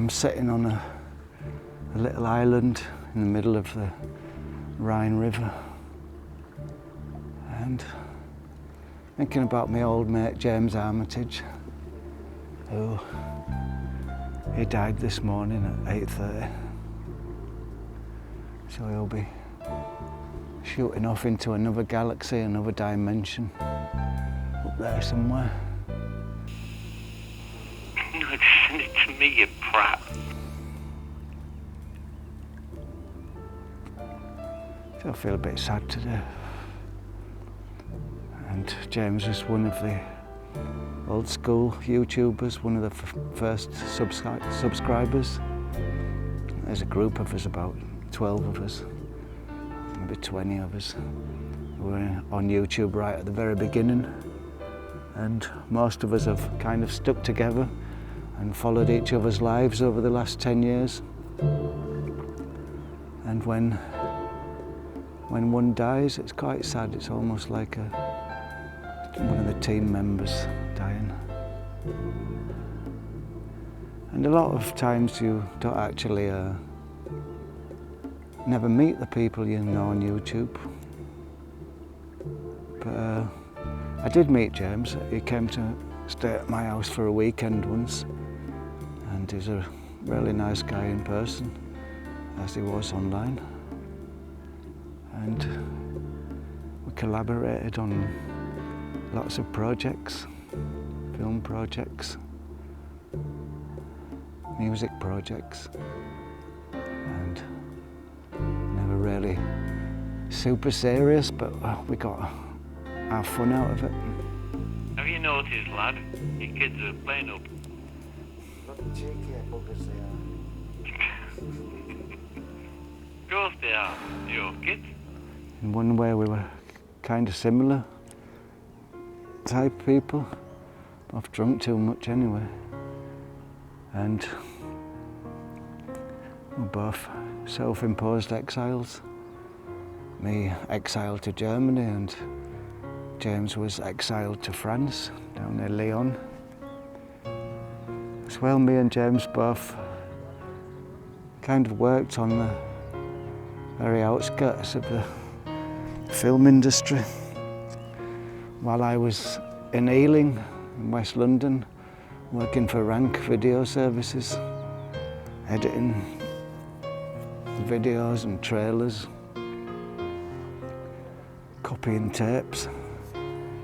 I'm sitting on a little island in the middle of the Rhine River and thinking about my old mate James Armitage, who he died this morning at 8:30. So he'll be shooting off into another galaxy, another dimension, up there somewhere. No, send it to me, you prat. So I feel a bit sad today. And James was one of the old school YouTubers, one of the first subscribers. There's a group of us, about 12 of us, maybe 20 of us. We were on YouTube right at the very beginning, and most of us have kind of stuck together and followed each other's lives over the last 10 years. And when one dies, it's quite sad. It's almost like one of the team members dying. And a lot of times you don't actually never meet the people you know on YouTube. But I did meet James. He came to stay at my house for a weekend once, and he's a really nice guy in person, as he was online. And we collaborated on lots of projects, film projects, music projects, and never really super serious, but we got our fun out of it. Have you noticed, lad? Your kids are playing up. What the cheeky buggers they are. Of course they are. Your kids. In one way we were kind of similar type people, both drunk too much anyway, and we're both self-imposed exiles. Me exiled to Germany, and James was exiled to France, down near Lyon. As well, me and James both kind of worked on the very outskirts of the film industry. While I was in Ealing, in West London, working for Rank Video Services, editing videos and trailers, copying tapes.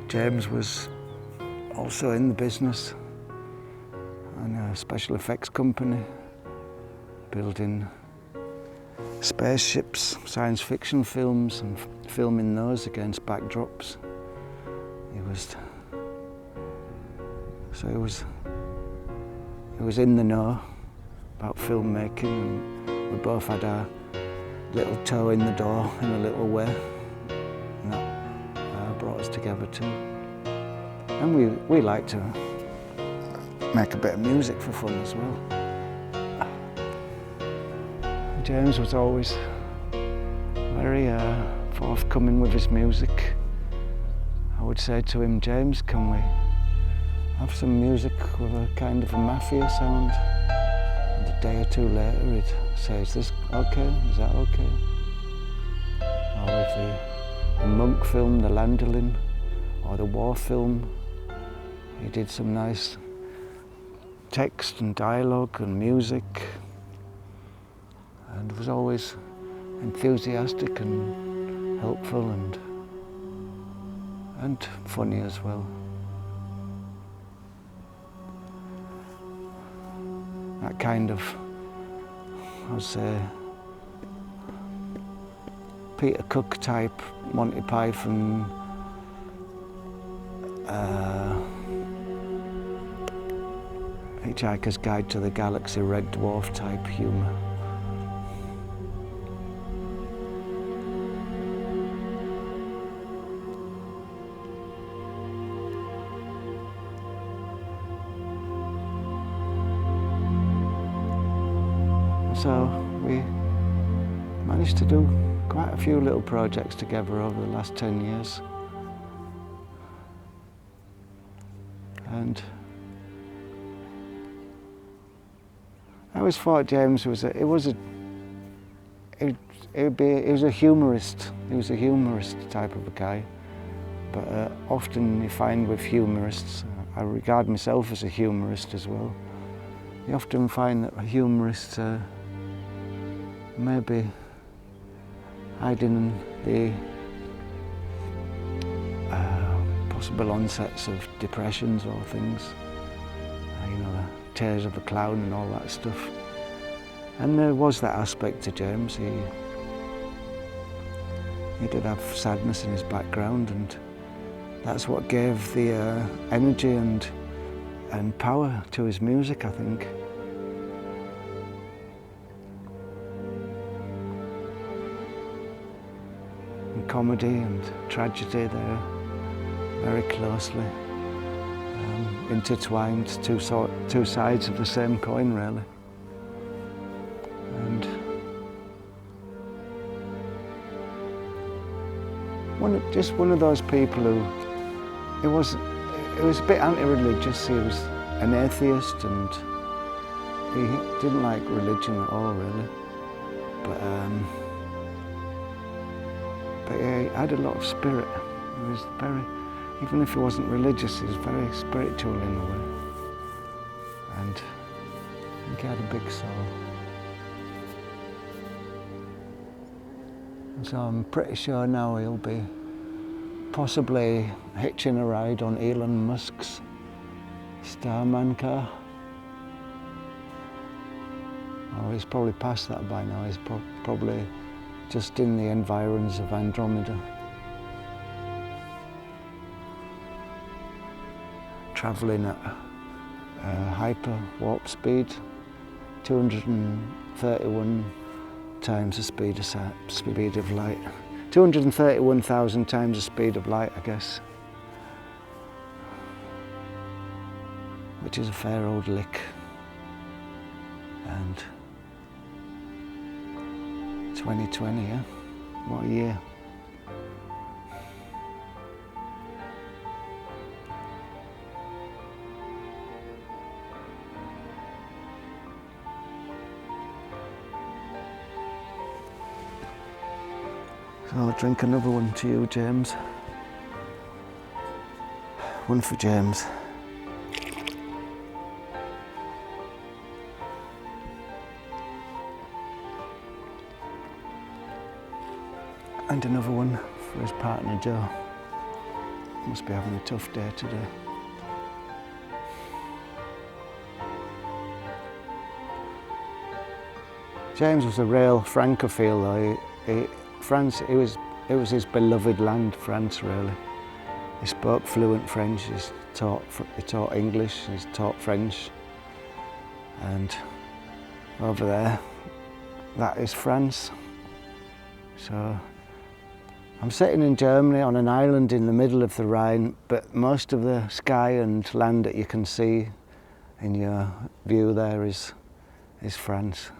James was also in the business, in a special effects company, building spaceships, science fiction films, and filming those against backdrops. He was in the know about filmmaking, and we both had our little toe in the door in a little way, and that brought us together too. And we like to make a bit of music for fun as well. James was always very forthcoming with his music. I would say to him, James, can we have some music with a kind of a mafia sound? And a day or two later he'd say, is this okay? Is that okay? Or with the Monk film, The Landolin, or the war film, he did some nice text and dialogue and music, and was always enthusiastic and helpful and funny as well. That kind of, I would say, Peter Cook type, Monty Python, Hitchhiker's Guide to the Galaxy, Red Dwarf type humour. So we managed to do quite a few little projects together over the last 10 years. And I always thought James was he was a humorist. He was a humorist type of a guy. But often you find with humorists, I regard myself as a humorist as well. You often find that humorists maybe hiding the possible onsets of depressions or things. You know, the tears of a clown and all that stuff. And there was that aspect to James. He did have sadness in his background, and that's what gave the energy and power to his music, I think. And comedy and tragedy, they're very closely intertwined, two sides of the same coin, really. And just one of those people who, he was a bit anti-religious. He was an atheist, and he didn't like religion at all, really. But he had a lot of spirit. He was very, even if he wasn't religious, he was very spiritual in a way. And I think he had a big soul. And so I'm pretty sure now he'll be possibly hitching a ride on Elon Musk's Starman car. Oh, he's probably past that by now. He's probably just in the environs of Andromeda, travelling at hyper warp speed, 231 times the speed of light. 231,000 times the speed of light, I guess. Which is a fair old lick. And 2020, yeah? What a year. So I'll drink another one to you, James. One for James. And another one for his partner, Joe. Must be having a tough day today. James was a real Francophile, though. France, it was his beloved land, France, really. He spoke fluent French. He taught English. He's taught French, and over there, that is France. So I'm sitting in Germany on an island in the middle of the Rhine, but most of the sky and land that you can see in your view there is France.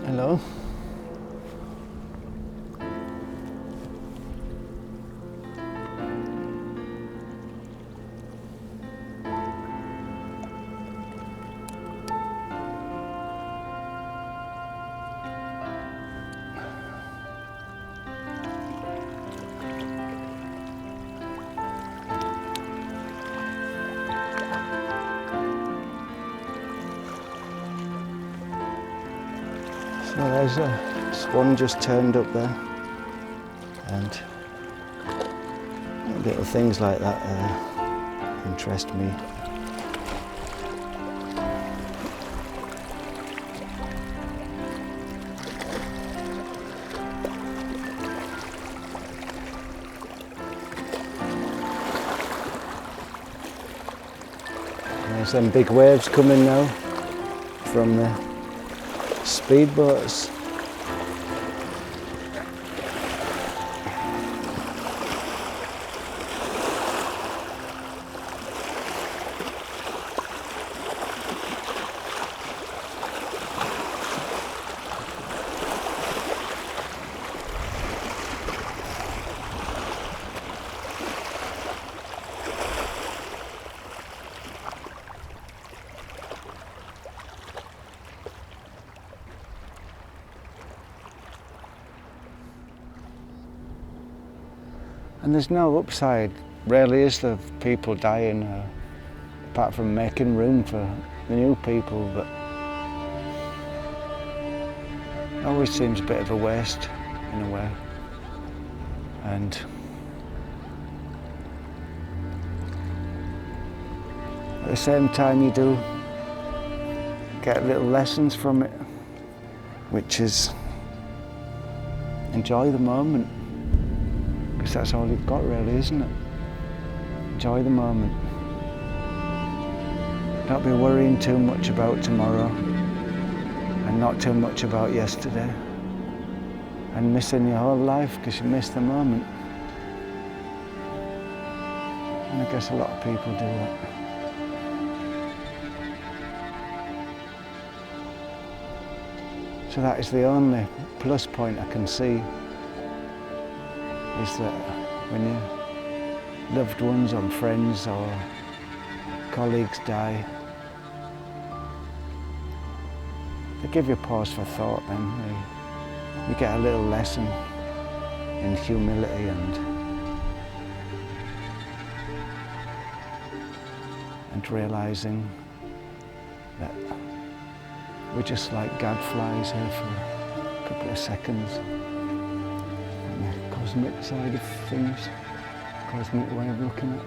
Hello. So there's a swan just turned up there, and little things like that interest me. There's them big waves coming now from the speedboats. And there's no upside, really, is there, of people dying, apart from making room for the new people, but it always seems a bit of a waste, in a way. And at the same time you do get little lessons from it, which is enjoy the moment, because that's all you've got really, isn't it? Enjoy the moment. Don't be worrying too much about tomorrow and not too much about yesterday and missing your whole life because you miss the moment. And I guess a lot of people do that. So that is the only plus point I can see, is that when your loved ones or friends or colleagues die, they give you pause for thought then. You get a little lesson in humility and realising that we're just like gadflies here for a couple of seconds. And the cosmic side of things, cosmic way of looking at it.